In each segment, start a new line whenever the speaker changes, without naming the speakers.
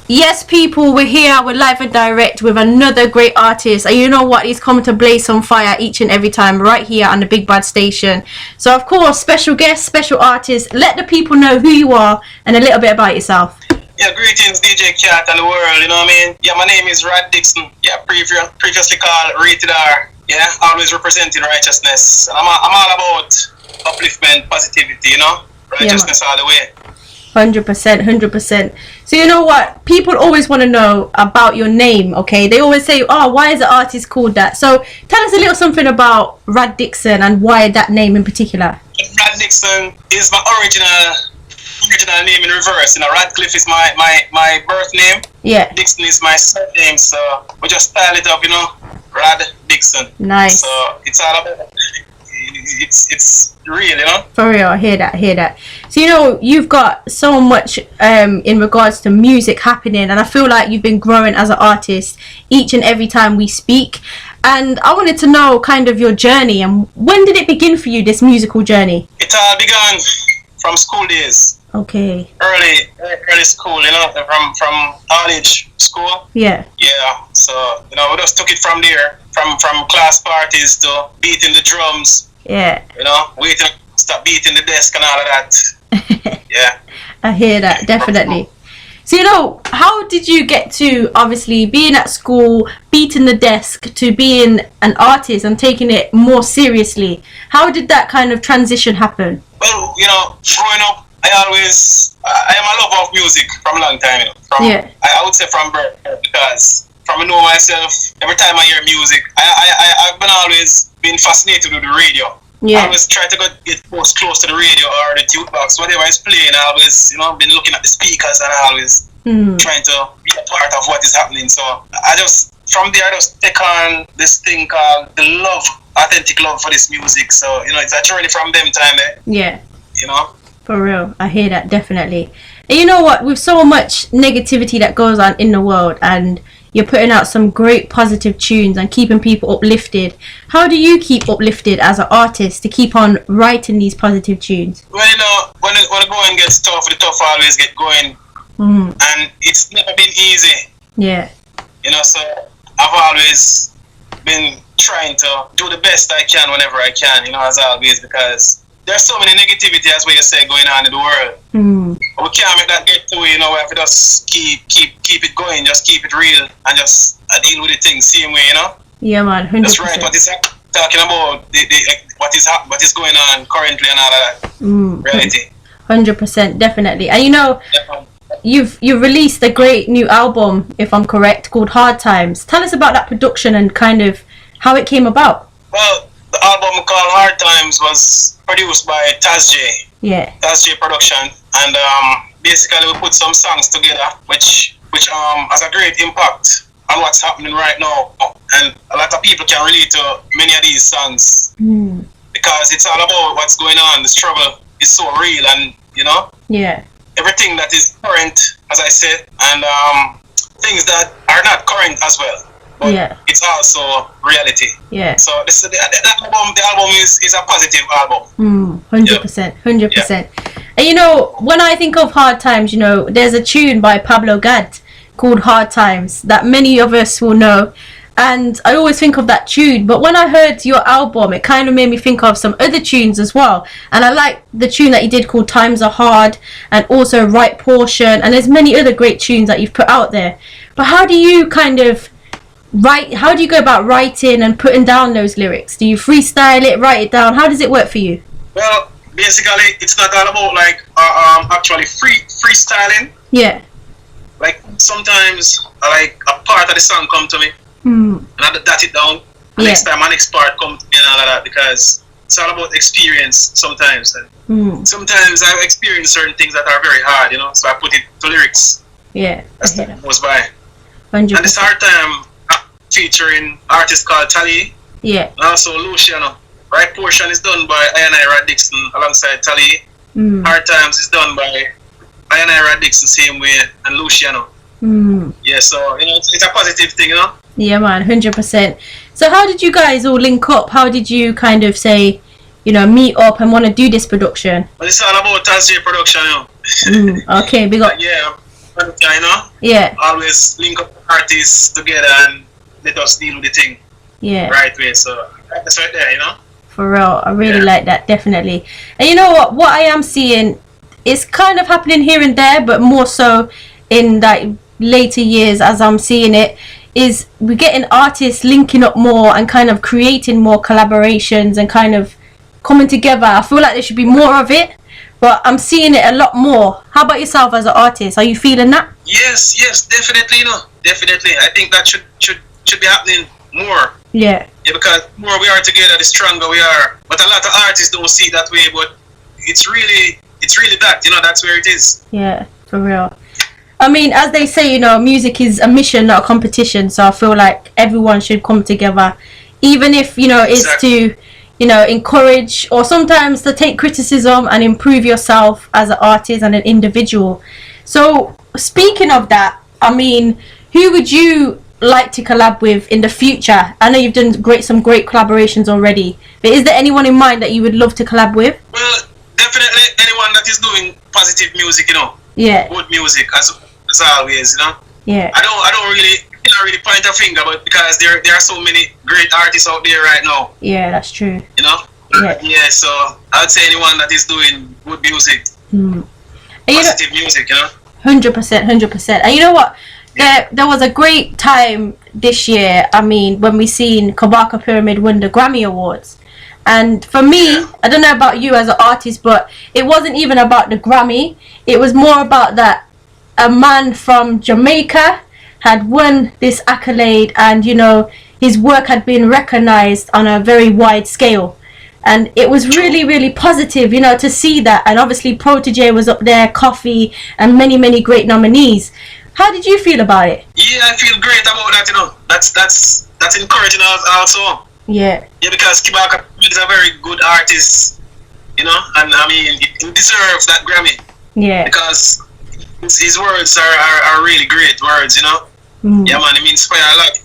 Yes, people, we're here. We're live and direct with another great artist. And you know what? He's coming to blaze some fire each and every time right here on the Big Bad Station. So, of course, special guest, special artist. Let the people know who you are and a little bit about yourself.
Yeah, greetings, djkat and the world, you know what I mean? Yeah, my name is Rad Dixon. Yeah, previously called Rated R. Yeah, always representing righteousness. And I'm all about upliftment, positivity, you know? Righteousness all the way.
100%. So you know what? People always want to know about your name, okay? They always say, oh, why is the artist called that? So tell us a little something about Rad Dixon and why that name in particular.
Rad Dixon is my original name in reverse. You know, Radcliffe is my birth name.
Yeah.
Dixon is my surname, so we just style it up, you know? Rad Dixon.
Nice.
So it's all about it's real, you know.
For real, I hear that. So you know, you've got so much in regards to music happening, and I feel like you've been growing as an artist each and every time we speak. And I wanted to know kind of your journey, and when did it begin for you, this musical journey?
It all began from school days.
Okay.
Early school, you know, from college school.
Yeah.
Yeah. So you know, we just took it from there, from class parties to beating the drums.
Yeah.
You know, waiting, stop beating the desk and all of that. Yeah.
I hear that, definitely. So, you know, how did you get to obviously being at school, beating the desk, to being an artist and taking it more seriously? How did that kind of transition happen?
Well, you know, growing up, I am a lover of music from a long time, you know.
Yeah.
I would say from birth, because from I know myself, every time I hear music, I've always been fascinated with the radio.
Yeah.
I always try to get close to the radio or the jukebox, whatever is playing. I always, you know, been looking at the speakers and I always trying to be a part of what is happening. So from there, I just take on this thing called the love, authentic love for this music. So, you know, it's a journey from them time there.
Yeah.
You know?
For real, I hear that, definitely. And you know what, with so much negativity that goes on in the world, and you're putting out some great positive tunes and keeping people uplifted, how do you keep uplifted as an artist to keep on writing these positive tunes?
Well, you know, when the going gets tough, the tough always get going. And it's never been easy.
Yeah.
You know, so I've always been trying to do the best I can whenever I can, you know, as always, because there's so many negativity, as what you say, going on in the world. But we can't make that get to it, you know. We have to just keep it going, just keep it real, and just deal with the things same way, you know.
Yeah, man, 100%.
That's right. What is talking about what is going on currently and all of that. Reality.
100%, definitely. And you know, you've released a great new album, if I'm correct, called Hard Times. Tell us about that production and kind of how it came about.
Well, the album called Hard Times was produced by Taz J.
Yeah.
Taz J Production, and basically we put some songs together, which has a great impact on what's happening right now, and a lot of people can relate to many of these songs because it's all about what's going on. The struggle is so real, and you know, everything that is current, as I said, and things that are not current as well. But it's also reality. Yeah. So the album is a positive album.
100%, 100%. Yeah. And you know, when I think of Hard Times, you know, there's a tune by Pablo Gad called Hard Times that many of us will know. And I always think of that tune. But when I heard your album, it kind of made me think of some other tunes as well. And I like the tune that you did called Times Are Hard, and also Right Portion. And there's many other great tunes that you've put out there. But how do you kind of how do you go about writing and putting down those lyrics? Do you freestyle it, write it down? How does it work for you?
Well, basically, it's not all about like actually freestyling.
Yeah.
Like sometimes, like a part of the song come to me, and I dot it down. And next time, my next part come to me and all of that, because it's all about experience sometimes. And sometimes I've experienced certain things that are very hard, you know, so I put it to lyrics.
Yeah.
As time goes by.
100%.
And this Hard Time featuring artist called Tali.
Yeah.
And also Luciano. Right Portion is done by Rad Dixon alongside Tali. Hard Times is done by Rad Dixon same way, and Luciano. Yeah, so you know, it's a positive thing, you know.
Yeah, man, 100%. So how did you guys all link up? How did you kind of say, you know, meet up and want to do this production?
Well, it's all about Taz J Production, you know.
Okay, big up.
Yeah, you know?
Yeah.
Always link up artists together and let us deal with the thing
Yeah.
right way. So that's right there, you know?
For real. I really like that, definitely. And you know what I am seeing is kind of happening here and there, but more so in like later years as I'm seeing it, is we're getting artists linking up more and kind of creating more collaborations and kind of coming together. I feel like there should be more of it, but I'm seeing it a lot more. How about yourself as an artist? Are you feeling that?
Yes, definitely, you know, definitely. I think that should be happening more.
Yeah.
Yeah, because the more we are together, the stronger we are. But a lot of artists don't see it that way, but it's really that, you know, that's where it is.
Yeah, for real. I mean, as they say, you know, music is a mission, not a competition. So I feel like everyone should come together, even if, you know, it's to, you know, encourage or sometimes to take criticism and improve yourself as an artist and an individual. So speaking of that, I mean, who would you like to collab with in the future? I know you've done some great collaborations already, but is there anyone in mind that you would love to collab with?
Well, definitely anyone that is doing positive music, you know.
Yeah.
Good music as always, you know.
Yeah.
I don't really point a finger, but because there are so many great artists out there right now.
Yeah, that's true.
You know. Yeah. So I'd say anyone that is doing good music, positive music, you know.
100%. And you know what? There was a great time this year. I mean, when we seen Kabaka Pyramid win the Grammy Awards. And for me, I don't know about you as an artist, but it wasn't even about the Grammy. It was more about that a man from Jamaica had won this accolade, and you know, his work had been recognized on a very wide scale. And it was really, really positive, you know, to see that. And obviously Protégé was up there, Coffee, and many great nominees. How did you feel about it?
Yeah, I feel great about that, you know. That's encouraging also. Yeah, because Kibaka is a very good artist, you know, and I mean, he deserves that Grammy.
Yeah.
Because his words are really great words, you know. Yeah, man, he inspire a lot.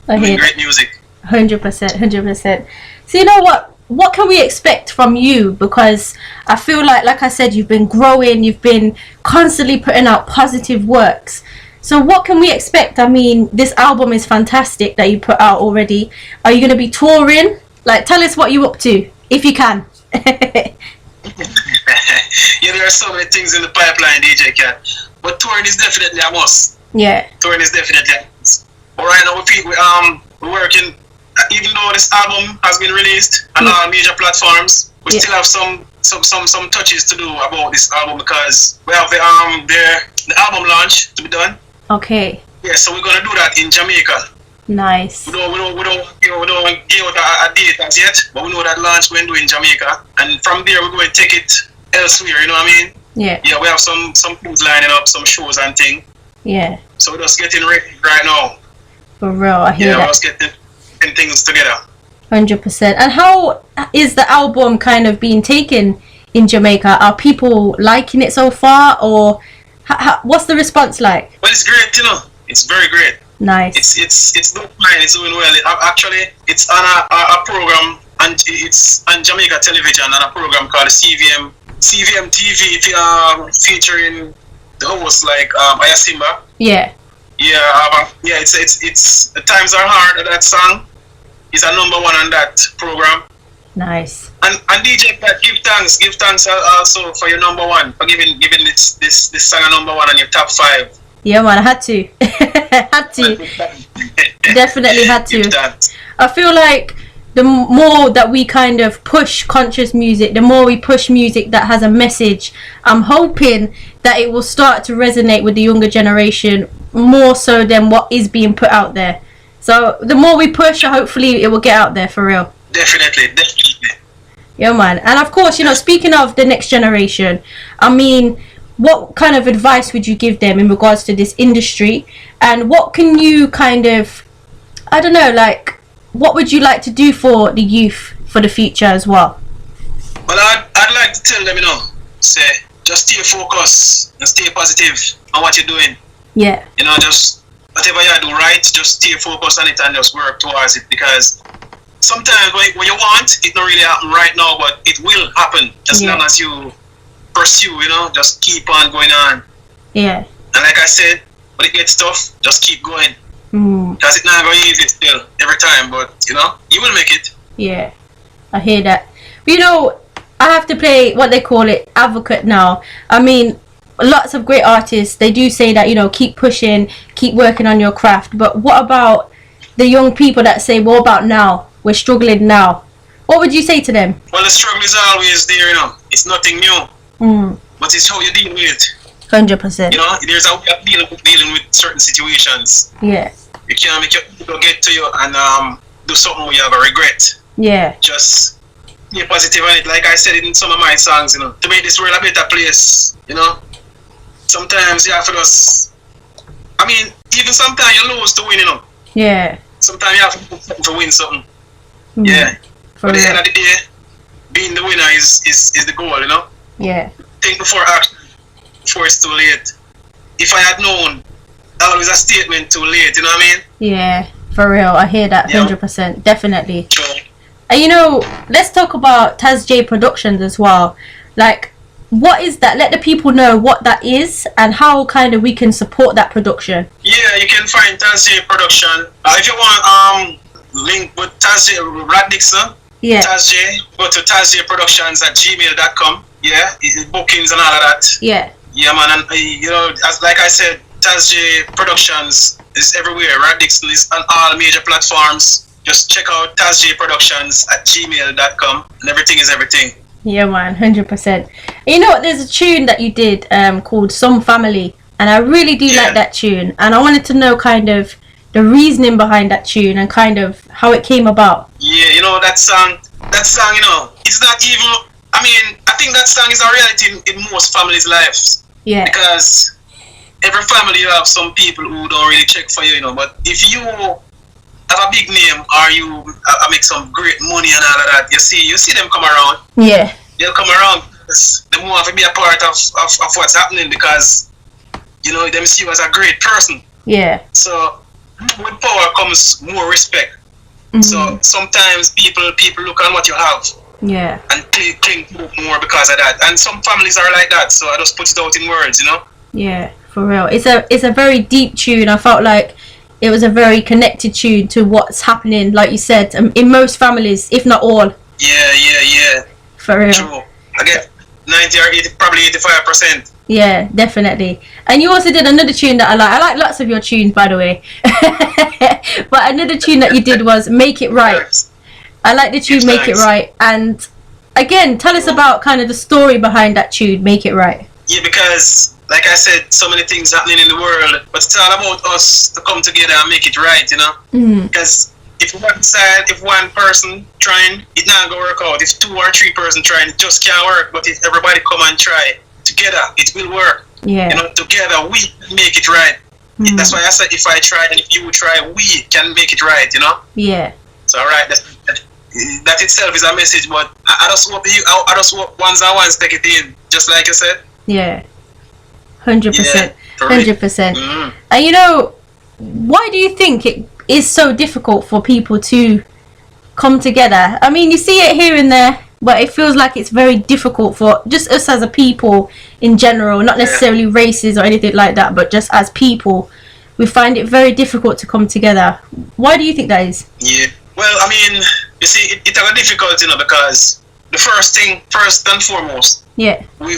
I hear
great music.
100%. So you know what can we expect from you? Because I feel like I said, you've been growing, you've been constantly putting out positive works. So what can we expect? I mean, this album is fantastic that you put out already. Are you going to be touring? Like, tell us what you're up to, if you can.
Yeah, there are so many things in the pipeline, DJ Kat. But touring is definitely a must.
Yeah.
Touring is definitely a must. But right now, we're working, even though this album has been released on all major platforms, we still have some touches to do about this album, because we have the album launch to be done.
Okay.
Yeah, so we're gonna do that in Jamaica.
Nice.
We don't give out a date as yet, but we know that launch we're going to do in Jamaica, and from there we're going to take it elsewhere. You know what I mean?
Yeah.
Yeah, we have some things lining up, some shows and things.
Yeah.
So we're just getting ready right now.
For real, I hear that.
Yeah, we're just getting things together.
100%. And how is the album kind of being taken in Jamaica? Are people liking it so far, or what's the response like?
Well, it's great, you know. It's very great.
Nice.
It's doing fine. It's doing well. Actually, it's on a program, and it's on Jamaica television on a program called CVM TV, featuring the host like Ayasimba.
Yeah.
Yeah. It's the times are hard. That song is a number one on that program.
Nice.
And DJ Kat, give thanks also for your number one, for giving this song a number one on your top 5.
Yeah, man, I had to. Definitely had to. I feel like the more that we kind of push conscious music, the more we push music that has a message, I'm hoping that it will start to resonate with the younger generation more so than what is being put out there. So the more we push, hopefully it will get out there for real.
Definitely.
Yeah, man. And of course, you know, speaking of the next generation, I mean, what kind of advice would you give them in regards to this industry, and what can you kind of, I don't know, like, what would you like to do for the youth for the future as well?
Well, I'd like to tell them, you know, say, just stay focused and stay positive on what you're doing.
Yeah.
You know, just whatever you do right, just stay focused on it and just work towards it, because sometimes when you want, it don't really happen right now, but it will happen as long as you pursue, you know, just keep on going on.
Yeah.
And like I said, when it gets tough, just keep going.
Mm.
Because it's not going to easy still every time, but you know, you will make it.
Yeah, I hear that. But you know, I have to play what they call it advocate now. I mean, lots of great artists, they do say that, you know, keep pushing, keep working on your craft. But what about the young people that say, what about now? We're struggling now. What would you say to them?
Well, the struggle is always there, you know. It's nothing new.
Mm.
But it's how you deal with it.
100%.
You know, there's a way of dealing with certain situations.
Yeah.
You can't make your people get to you and do something where you have a regret.
Yeah.
Just be positive on it. Like I said in some of my songs, you know, to make this world a better place, you know. Sometimes you have to just, I mean, even sometimes you lose to win, you know.
Yeah.
Sometimes you have to do something to win something.
Mm.
Yeah.
For
But at the
real.
end of the day, being the winner is the goal, you know.
Yeah.
Think before action, before it's too late. If I had known, always a statement too late, you know what I mean?
Yeah. For real. I hear that.
Yeah.
100%. Definitely.
Sure.
And you know, let's talk about Taz J Productions as well. Like, what is that? Let the people know what that is and how kind of we can support that production.
Yeah, you can find Taz J Production. If you want link with Taz J, Rad Dixon,
Yeah.
Taz J, go to tazjproductions@gmail.com. Yeah, bookings and all of that.
Yeah.
Yeah, man, and you know, as like I said, Taz J Productions is everywhere. Rad Dixon is on all major platforms. Just check out tazjproductions@gmail.com and everything is everything.
Yeah, man. 100%. And you know what? There's a tune that you did called Some Family. And I really do like that tune. And I wanted to know kind of the reasoning behind that tune and kind of how it came about.
Yeah, you know, that song, you know, it's not even, I mean, I think that song is a reality in most families' lives.
Yeah.
Because every family you have some people who don't really check for you, you know. But if you have a big name or you make some great money and all of that, you see them come around.
Yeah.
They'll come around because they want to be a part of what's happening because, you know, them see you as a great person.
Yeah.
So with power comes more respect.
Mm-hmm.
So sometimes people look at what you have.
Yeah.
And cling to it more because of that. And some families are like that, so I just put it out in words, you know?
Yeah, for real. It's a very deep tune. I felt like it was a very connected tune to what's happening, like you said, in most families, if not all.
Yeah.
For real.
True. I get 90 or 80, probably 85%.
Yeah, definitely. And you also did another tune that I like. I like lots of your tunes, by the way. But another tune that you did was Make It Right. I like the tune Make It Right. And again, tell us about kind of the story behind that tune, Make It Right.
Yeah, because like I said, so many things happening in the world, but it's all about us to come together and make it right, you know? Because if one person trying, it not gonna work out. If 2 or 3 person trying, it just can't work. But if everybody come and try together, it will work.
Yeah.
You know, together we make it right. That's why I said if I try and if you try, we can make it right, you know?
Yeah.
So alright, that itself is a message, but I just hope ones and ones take it in, just like you said.
Yeah. 100%. 100%.
Mm-hmm.
And you know, why do you think it is so difficult for people to come together? I mean, you see it here and there, but it feels like it's very difficult for just us as a people in general, not necessarily races or anything like that, but just as people, we find it very difficult to come together. Why do you think that is?
Yeah. Well, I mean, you see, it's a difficult, you know, because the first and foremost,
yeah,
we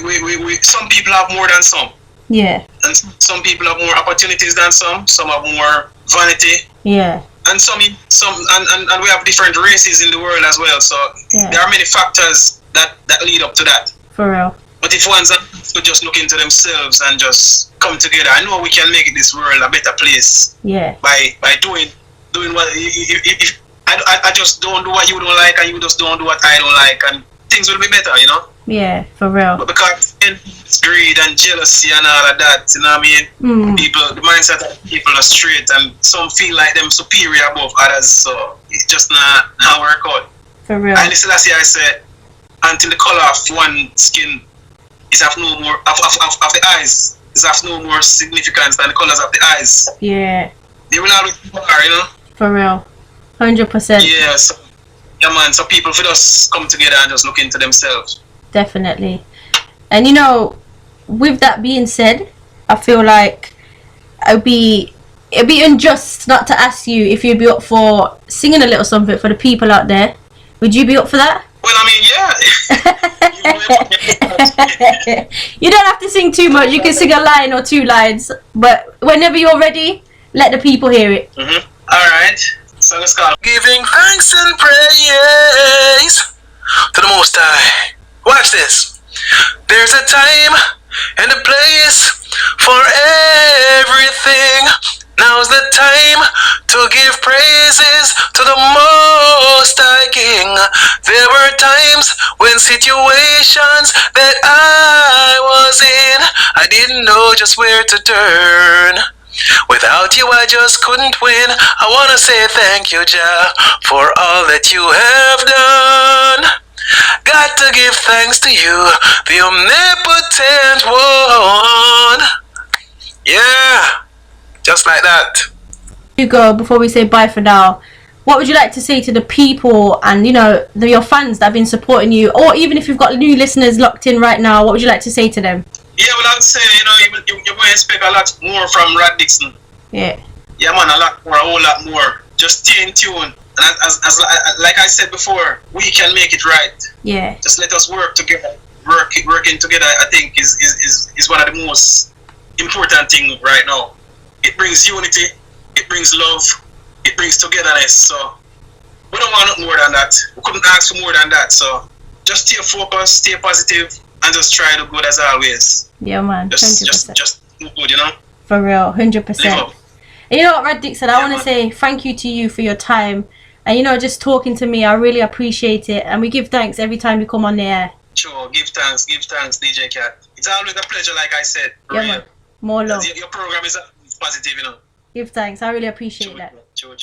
some people have more than some.
Yeah.
And some people have more opportunities than some have more vanity.
Yeah.
And and we have different races in the world as well. So there are many factors that lead up to that.
For real.
But if one's to just look into themselves and just come together, I know we can make this world a better place.
Yeah.
By doing what if I just don't do what you don't like and you just don't do what I don't like and things will be better, you know?
Yeah, for real.
But because it's greed and jealousy and all of that, you know what I mean? People, the mindset of people are straight and some feel like them superior above others, so it's just not work out.
For real.
And listen, I said, until the color of one skin is have no more of the eyes is have no more significance than the colors of the eyes.
Yeah.
They will always be more, you know?
For real. 100%.
Yeah, so, yeah, man. So people should just come together and just look into themselves.
Definitely. And you know, with that being said, I feel like it'd be unjust not to ask you if you'd be up for singing a little something for the people out there. Would you be up for that?
Well, I mean, yeah.
You don't have to sing too much. You can sing a line or 2 lines, but whenever you're ready, let the people hear it.
All right. So let's go.
Giving thanks and praise to the Most High. Watch this. There's a time and a place for everything. Now's the time to give praises to the Most High King. There were times when situations that I was in, I didn't know just where to turn. Without you I just couldn't win. I wanna say thank you, Jah, for all that you have done. Got to give thanks to you, the omnipotent one. Yeah, just like that.
You go, before we say bye for now, what would you like to say to the people and, you know, your fans that have been supporting you, or even if you've got new listeners locked in right now, what would you like to say to them?
Yeah, well, I'd say, you know, you're going to expect a lot more from Rad Dixon.
Yeah.
Yeah, man, a whole lot more. Just stay in tune. And as like I said before, we can make it right.
Yeah.
Just let us work together. Working together, I think, is one of the most important things right now. It brings unity. It brings love. It brings togetherness. So we don't want nothing more than that. We couldn't ask for more than that. So just stay focused, stay positive, and just try to do good as always.
Yeah, man. 100%.
Just do good, you know.
For real, 100%. And you know what, Rad Dixon, I want to
man.
say thank you to you for your time. And, you know, just talking to me, I really appreciate it. And we give thanks every time you come on the air.
Sure, give thanks, DJ Kat. It's always a pleasure, like I said.
Yeah, man. More love.
Your program is positive, you know.
Give thanks. I really appreciate that.
Sure.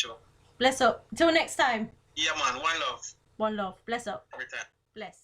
Bless up. Till next time.
Yeah, man. One love.
One love. Bless up.
Every time.
Bless.